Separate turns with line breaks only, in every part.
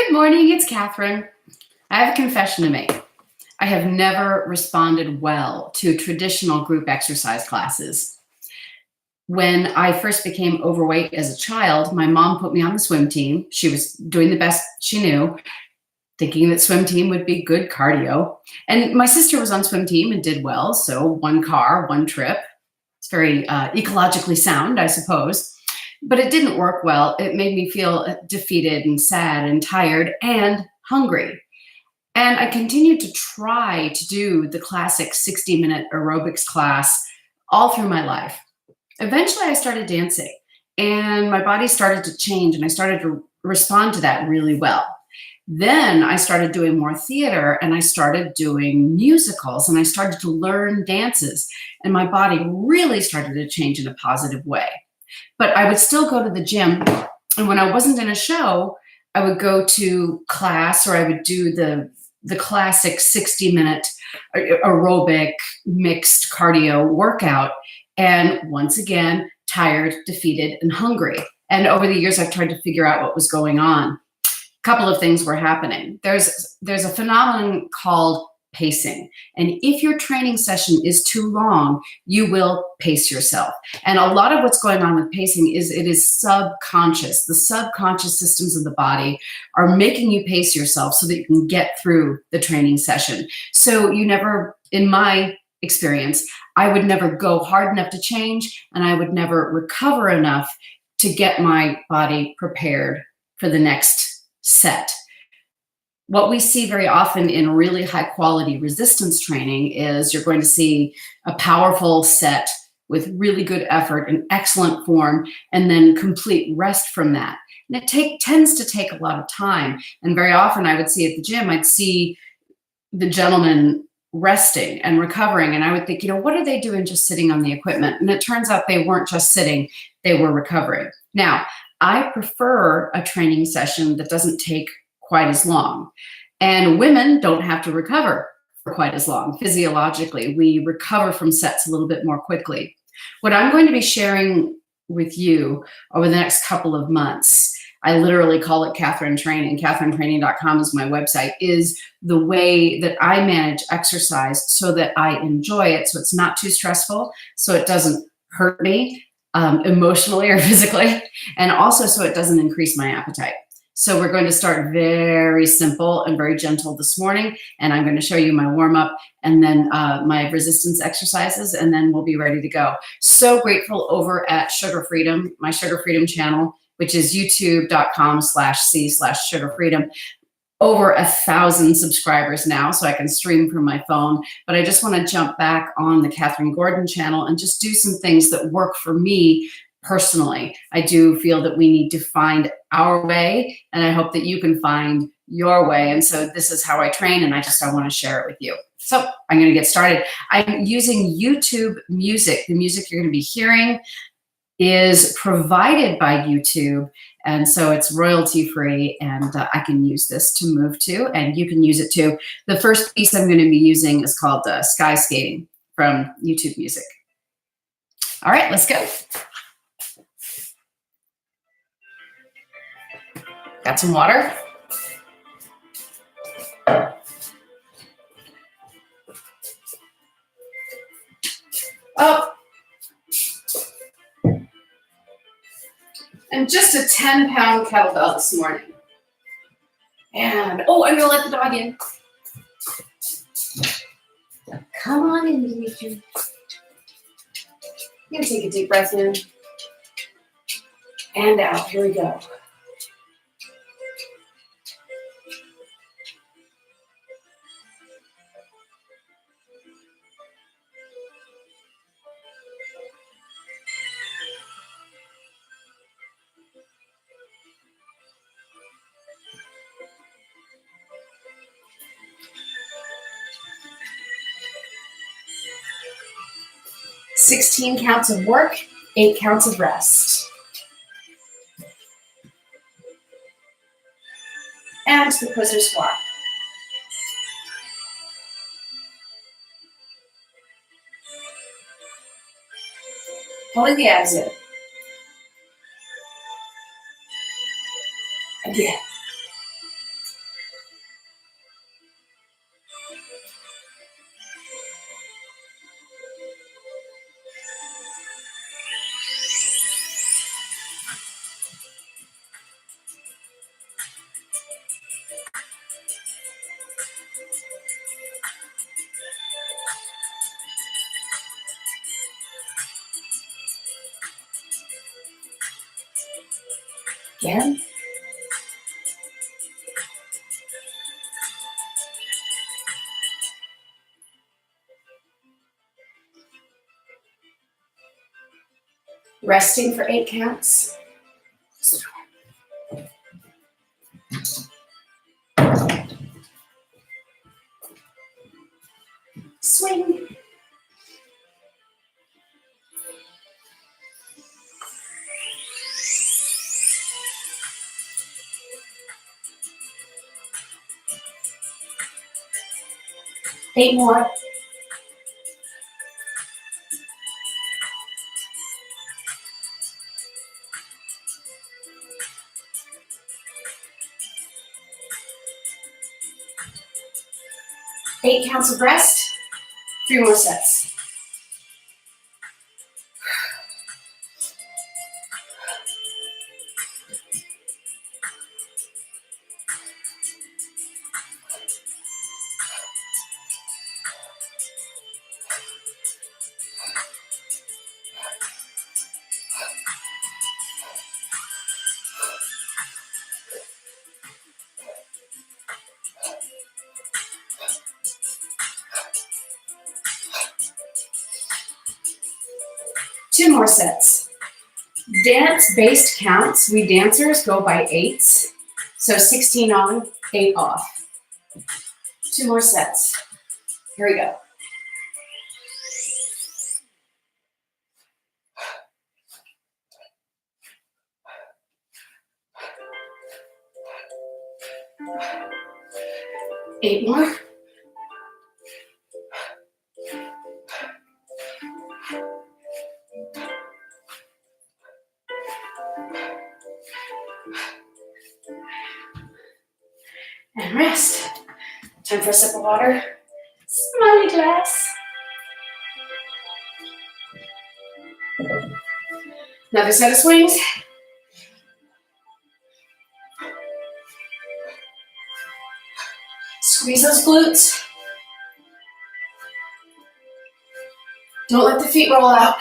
Good morning, it's Catherine. I have a confession to make. I have never responded well to traditional group exercise classes. When I first became overweight as a child, my mom put me on the swim team. She was doing the best she knew, thinking that swim team would be good cardio. And my sister was on swim team and did well, so one car, one trip. It's very ecologically sound, I suppose. But it didn't work well. It made me feel defeated and sad and tired and hungry. And I continued to try to do the classic 60-minute aerobics class all through my life. Eventually, I started dancing and my body started to change and I started to respond to that really well. Then I started doing more theater and I started doing musicals and I started to learn dances and my body really started to change in a positive way. But I would still go to the gym, and when I wasn't in a show, I would go to class or I would do the classic 60-minute aerobic mixed cardio workout. And once again, tired, defeated, and hungry. And over the years, I've tried to figure out what was going on. A couple of things were happening. There's a phenomenon called pacing. And if your training session is too long, you will pace yourself. And a lot of what's going on with pacing is it is subconscious. The subconscious systems of the body are making you pace yourself so that you can get through the training session. So you never, in my experience, I would never go hard enough to change, and I would never recover enough to get my body prepared for the next set. What we see very often in really high quality resistance training is you're going to see a powerful set with really good effort and excellent form, and then complete rest from that. And it tends to take a lot of time. And very often I would see at the gym, I'd see the gentleman resting and recovering. And I would think, what are they doing just sitting on the equipment? And it turns out they weren't just sitting, they were recovering. Now, I prefer a training session that doesn't take quite as long. And women don't have to recover for quite as long. Physiologically, we recover from sets a little bit more quickly. What I'm going to be sharing with you over the next couple of months, I literally call it Catherine Training. CatherineTraining.com is my website, is the way that I manage exercise so that I enjoy it, so it's not too stressful, so it doesn't hurt me emotionally or physically, and also so it doesn't increase my appetite. So we're going to start very simple and very gentle this morning, and I'm going to show you my warm-up and then my resistance exercises, and then we'll be ready to go. So grateful over at Sugar Freedom, my Sugar Freedom channel, which is youtube.com/c/Sugar Freedom. Over 1,000 subscribers now, so I can stream from my phone. But I just want to jump back on the Catherine Gordon channel and just do some things that work for me personally. I do feel that we need to find our way, and I hope that you can find your way. And so this is how I train, and I want to share it with you. So I'm going to get started. I'm using YouTube music. The music you're going to be hearing is provided by YouTube, and so it's royalty free, and I can use this to move to, and you can use it too. The first piece I'm going to be using is called Sky Skating from YouTube Music. All right, let's go. Got some water. Oh, and just a 10-pound kettlebell this morning. And, I'm going to let the dog in. Come on in, Dimitri. I'm going to take a deep breath in and out. Here we go. "16 counts of work, 8 counts of rest." And the Quizzers squat. Pulling the abs in. Again. Again. Resting for 8 counts. Swing. Eight more. Eight counts of rest. 3 more sets. Two more sets. Dance-based counts, we dancers go by 8s. So 16 on, 8 off. 2 more sets. Here we go. Eight more. And rest. Time for a sip of water. Smiley glass. Another set of swings. Squeeze those glutes. Don't let the feet roll out.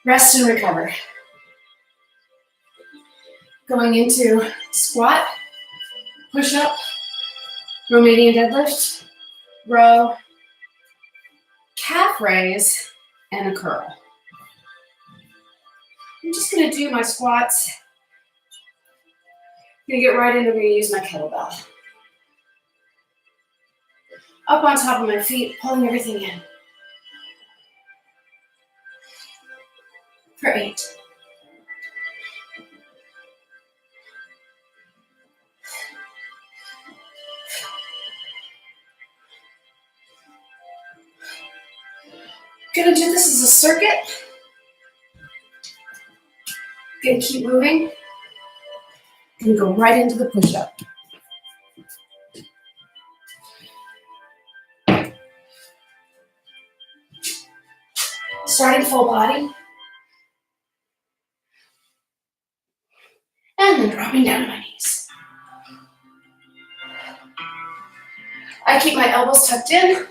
Rest and recover. Going into squat, push-up, Romanian deadlift, row, calf raise, and a curl. I'm just gonna do my squats. I'm gonna get right in, I'm gonna use my kettlebell. Up on top of my feet, pulling everything in. For 8. Gonna do this as a circuit. Gonna keep moving. Gonna go right into the push-up. Starting full body. And then dropping down to my knees. I keep my elbows tucked in.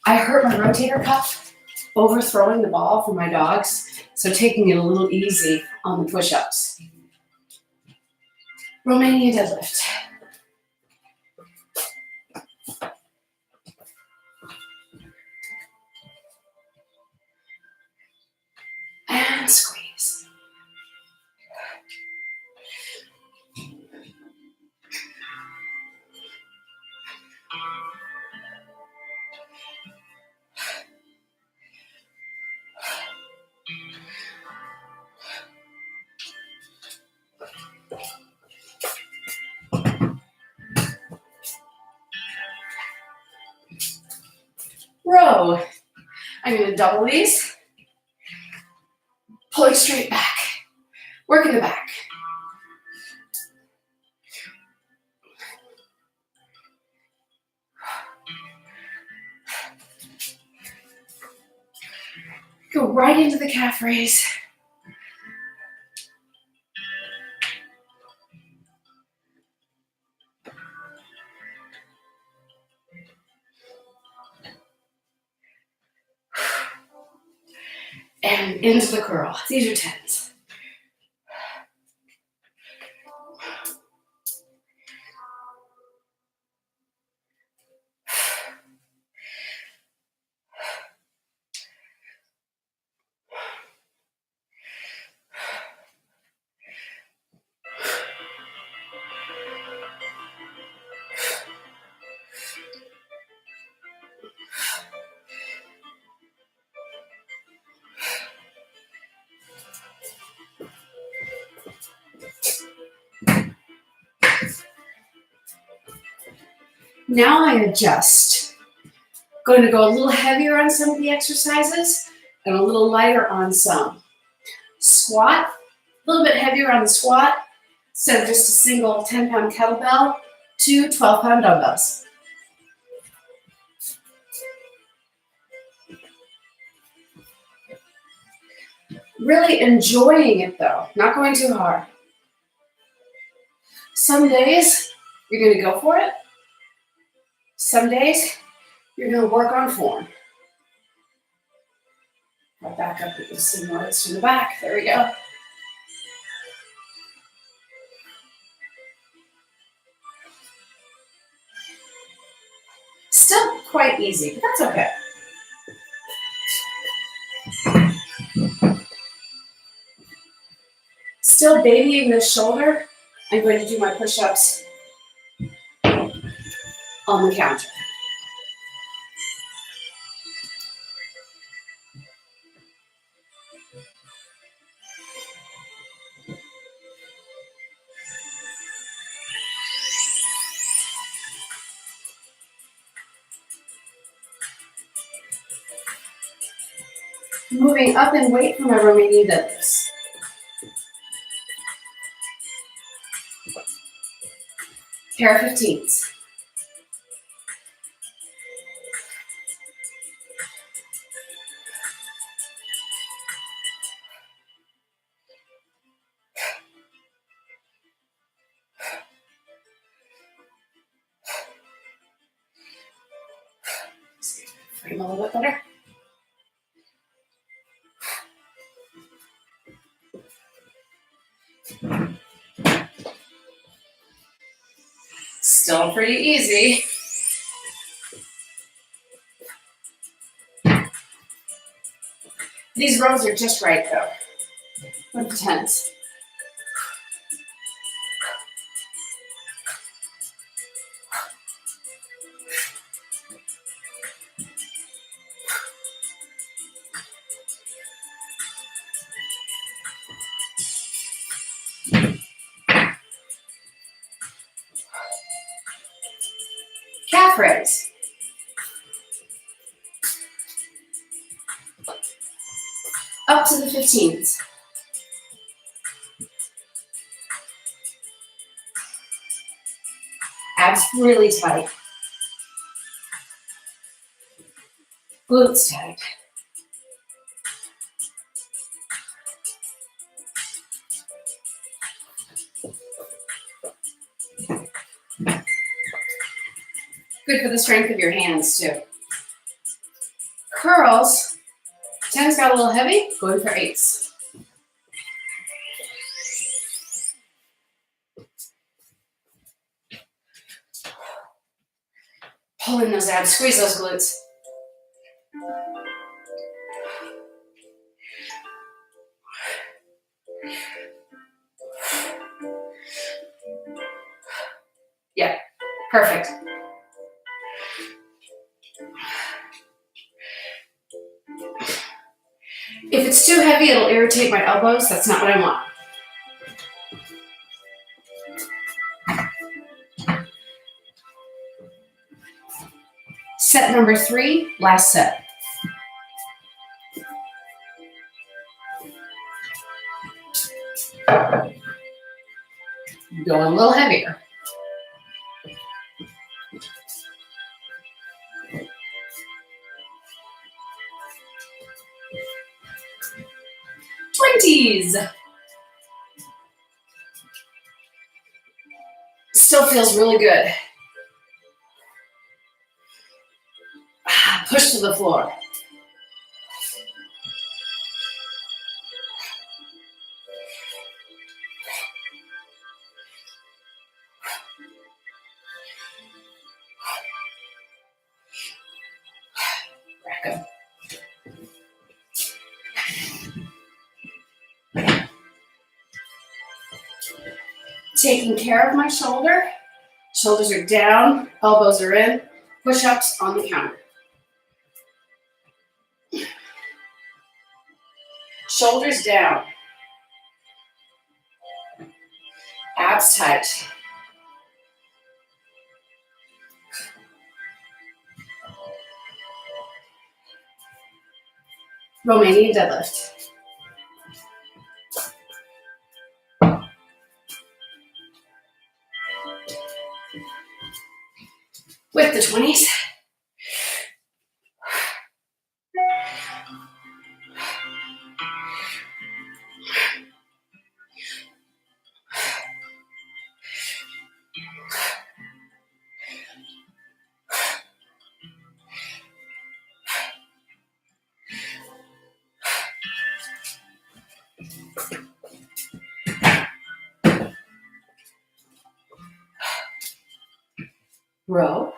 I hurt my rotator cuff overthrowing the ball for my dogs, so taking it a little easy on the push-ups. Romanian deadlift. And squeeze. Row. I'm going to double these. Pulling straight back. Working the back. Go right into the calf raise. And into the curl. These are 10s. Now I adjust. Going to go a little heavier on some of the exercises and a little lighter on some. Squat, a little bit heavier on the squat, instead of just a single 10-pound kettlebell, 2 12-pound dumbbells. Really enjoying it though, not going too hard. Some days you're going to go for it. Some days you're going to work on form. I'll back up with some words from the back. There we go. Still quite easy, but that's okay. Still babying the shoulder. I'm going to do my push-ups on the counter. Moving up in weight for my Romanian deadlifts. Pair of 15s. Frame a little bit better. Still pretty easy. These rows are just right though. With the 10s. Calf raise. Up to the 15s. Abs really tight. Glutes tight. Good for the strength of your hands too. Curls. 10s got a little heavy, going for 8s. Pull in those abs, squeeze those glutes. Yeah, perfect. If it's too heavy, it'll irritate my elbows. That's not what I want. Set number 3, last set. Going a little heavier. Pilates. Still feels really good. Push to the floor. Rack 'em. Taking care of my shoulder. Shoulders are down, elbows are in. Push-ups on the counter. Shoulders down. Abs tight. Romanian deadlift. With the 20s. Row.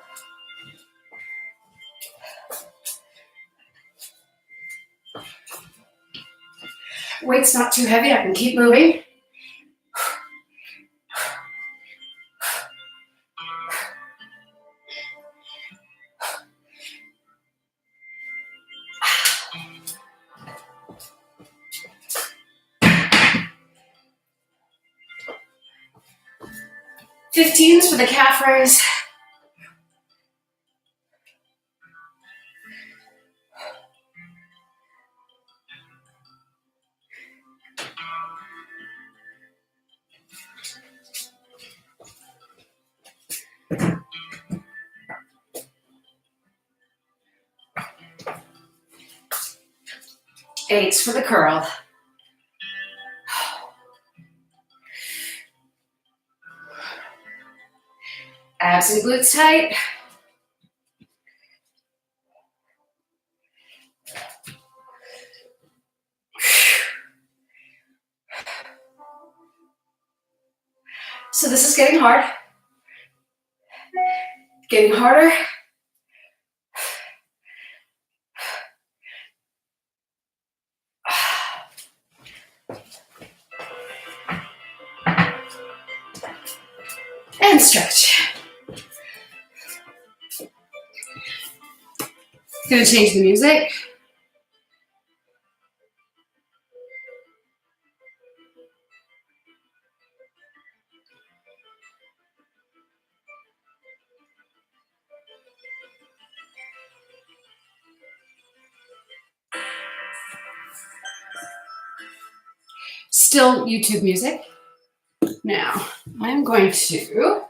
Weight's not too heavy, I can keep moving. '15s for the calf raise. Eights for the curl. Abs and glutes tight. So this is getting hard. Getting harder. And stretch. Gonna change the music. Still YouTube music. Now, I'm going to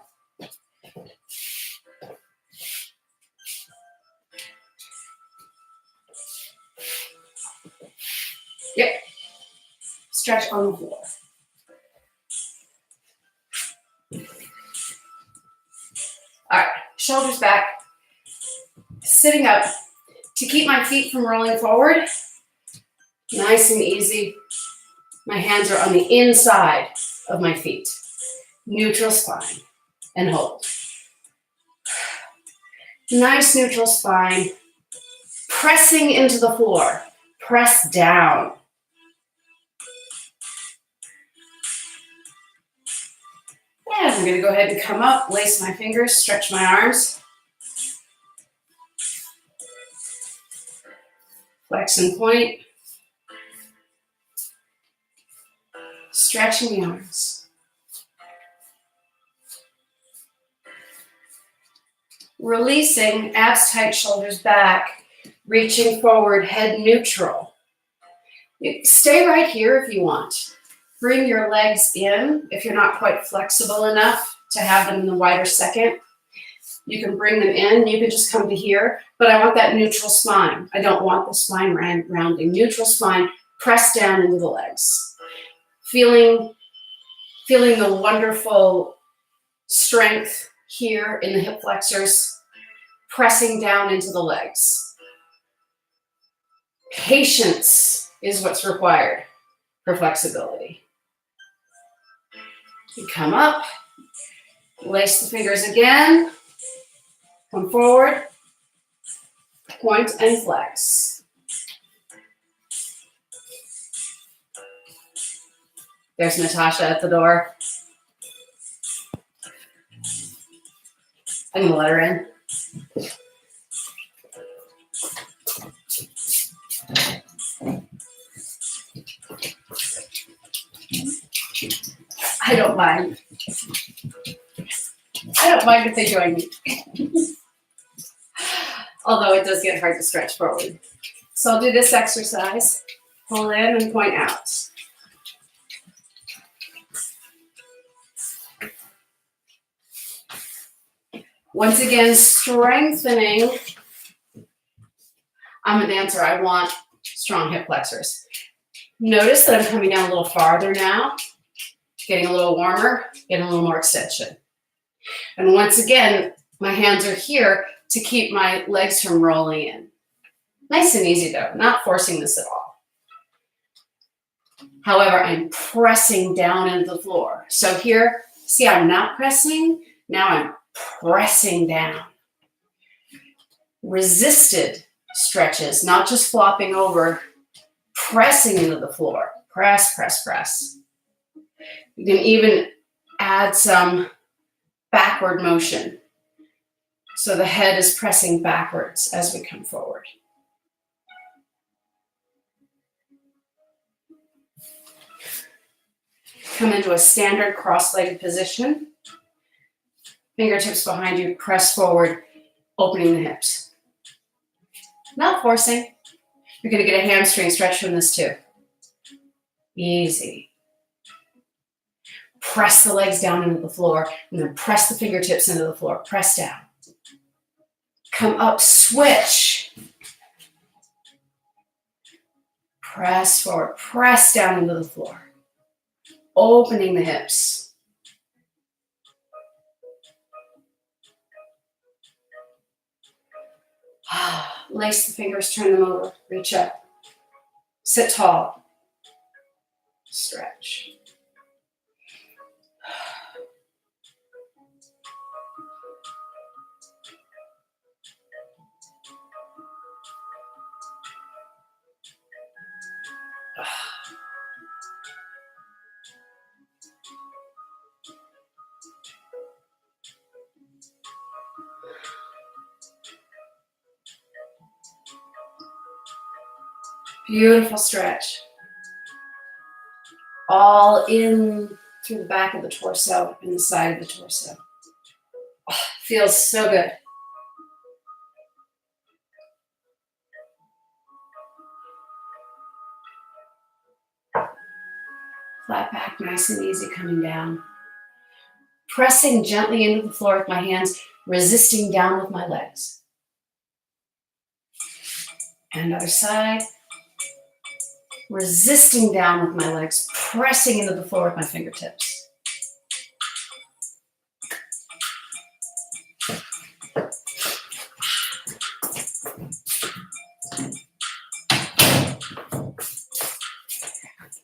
stretch on the floor. All right, shoulders back, sitting up to keep my feet from rolling forward. Nice and easy. My hands are on the inside of my feet. Neutral spine and hold. Nice neutral spine. Pressing into the floor. Press down. And I'm going to go ahead and come up, lace my fingers, stretch my arms. Flex and point. Stretching the arms. Releasing, abs tight, shoulders back, reaching forward, head neutral. Stay right here if you want. Bring your legs in if you're not quite flexible enough to have them in the wider second. You can bring them in. You can just come to here, but I want that neutral spine. I don't want the spine rounding. Neutral spine, press down into the legs. Feeling the wonderful strength here in the hip flexors, pressing down into the legs. Patience is what's required for flexibility. You come up, lace the fingers again, come forward, point and flex. There's Natasha at the door. I'm gonna let her in. I don't mind. I don't mind if they join me. Although it does get hard to stretch forward. So I'll do this exercise. Pull in and point out. Once again, strengthening. I'm a dancer. I want strong hip flexors. Notice that I'm coming down a little farther now, getting a little warmer, getting a little more extension. And once again, my hands are here to keep my legs from rolling in. Nice and easy though, not forcing this at all. However, I'm pressing down into the floor. So here, see, I'm not pressing, now I'm pressing down. Resisted stretches, not just flopping over, pressing into the floor. Press, press, press. You can even add some backward motion. So the head is pressing backwards as we come forward. Come into a standard cross-legged position. Fingertips behind you, press forward, opening the hips. Not forcing. You're going to get a hamstring stretch from this too. Easy. Press the legs down into the floor and then press the fingertips into the floor. Press down. Come up, switch. Press forward, press down into the floor. Opening the hips. Lace the fingers, turn them over, reach up. Sit tall. Stretch. Beautiful stretch. All in through the back of the torso and the side of the torso. Oh, feels so good. Flat back, nice and easy coming down. Pressing gently into the floor with my hands, resisting down with my legs. And other side. Resisting down with my legs, pressing into the floor with my fingertips.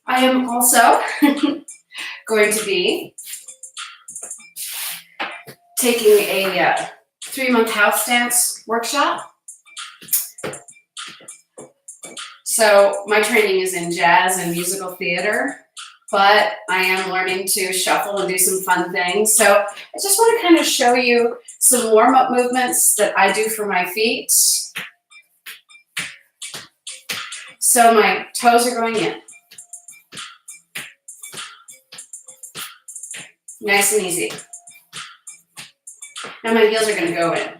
I am also going to be taking a 3-month house dance workshop. So my training is in jazz and musical theater, but I am learning to shuffle and do some fun things. So I just want to kind of show you some warm-up movements that I do for my feet. So my toes are going in. Nice and easy. Now my heels are going to go in.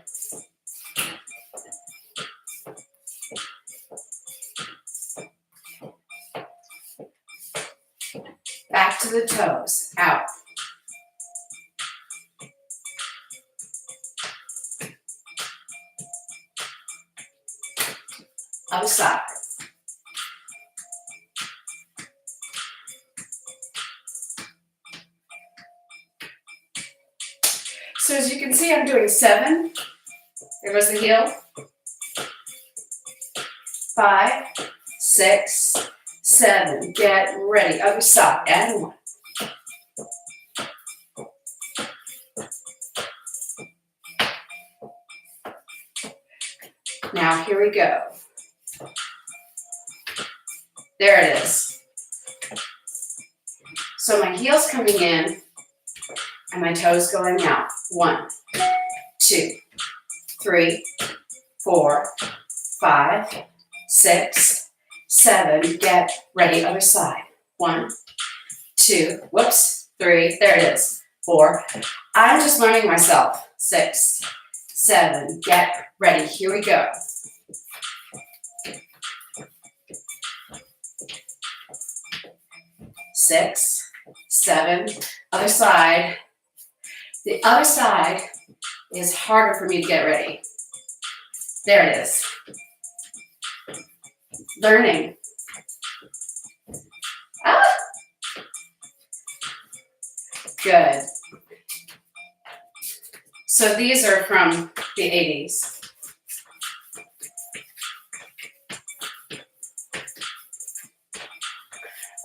Back to the toes, out. Other side. you can see, I'm doing 7. There goes the heel. 5, 6, 7. Get ready. Other side. And 1. Now, here we go. There it is. So my heel's coming in and my toes going out. 1, 2, 3, 4, 5, 6, 7. Get ready. Other side. 1, 2, whoops, 3. There it is. 4. I'm just learning myself. 6, 7. Get ready. Here we go. 6, 7. Other side. The other side is harder for me to get ready. There it is. Learning. Ah! Good. So these are from the 80s.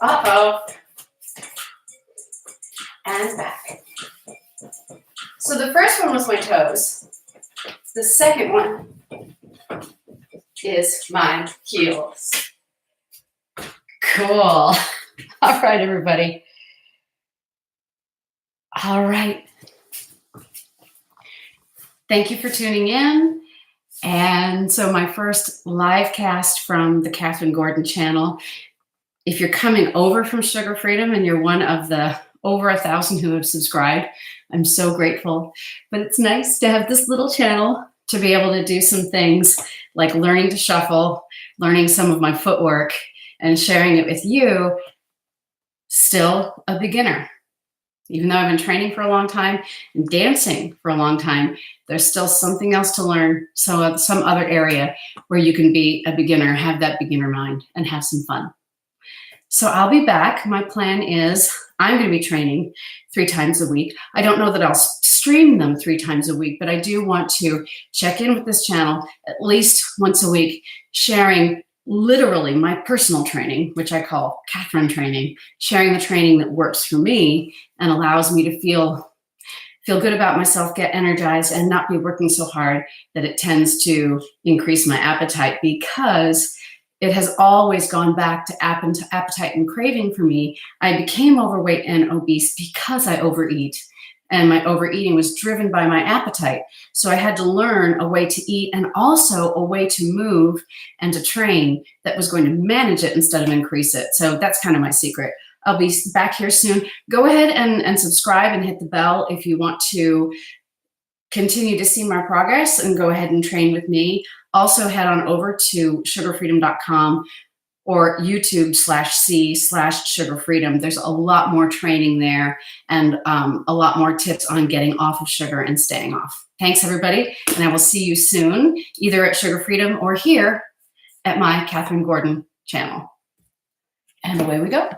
Uh-oh. And back. So the first one was my toes. The second one is my heels. Cool. All right, everybody. All right. Thank you for tuning in. And so my first live cast from the Katherine Gordon channel. If you're coming over from Sugar Freedom and you're one of the over 1,000 who have subscribed, I'm so grateful. But it's nice to have this little channel to be able to do some things like learning to shuffle, learning some of my footwork, and sharing it with you. Still a beginner. Even though I've been training for a long time and dancing for a long time, there's still something else to learn. So some other area where you can be a beginner, have that beginner mind, and have some fun. So I'll be back. My plan is I'm going to be training 3 times a week. I don't know that I'll stream them 3 times a week, but I do want to check in with this channel at least once a week, sharing literally my personal training, which I call Katherine training, sharing the training that works for me and allows me to feel good about myself, get energized, and not be working so hard that it tends to increase my appetite, because it has always gone back to appetite and craving for me. I became overweight and obese because I overeat, and my overeating was driven by my appetite. So I had to learn a way to eat and also a way to move and to train that was going to manage it instead of increase it. So that's kind of my secret. I'll be back here soon. Go ahead and subscribe and hit the bell if you want to continue to see my progress and go ahead and train with me. Also head on over to sugarfreedom.com or YouTube/C/sugarfreedom. There's a lot more training there and a lot more tips on getting off of sugar and staying off. Thanks, everybody. And I will see you soon, either at Sugar Freedom or here at my Katherine Gordon channel. And away we go.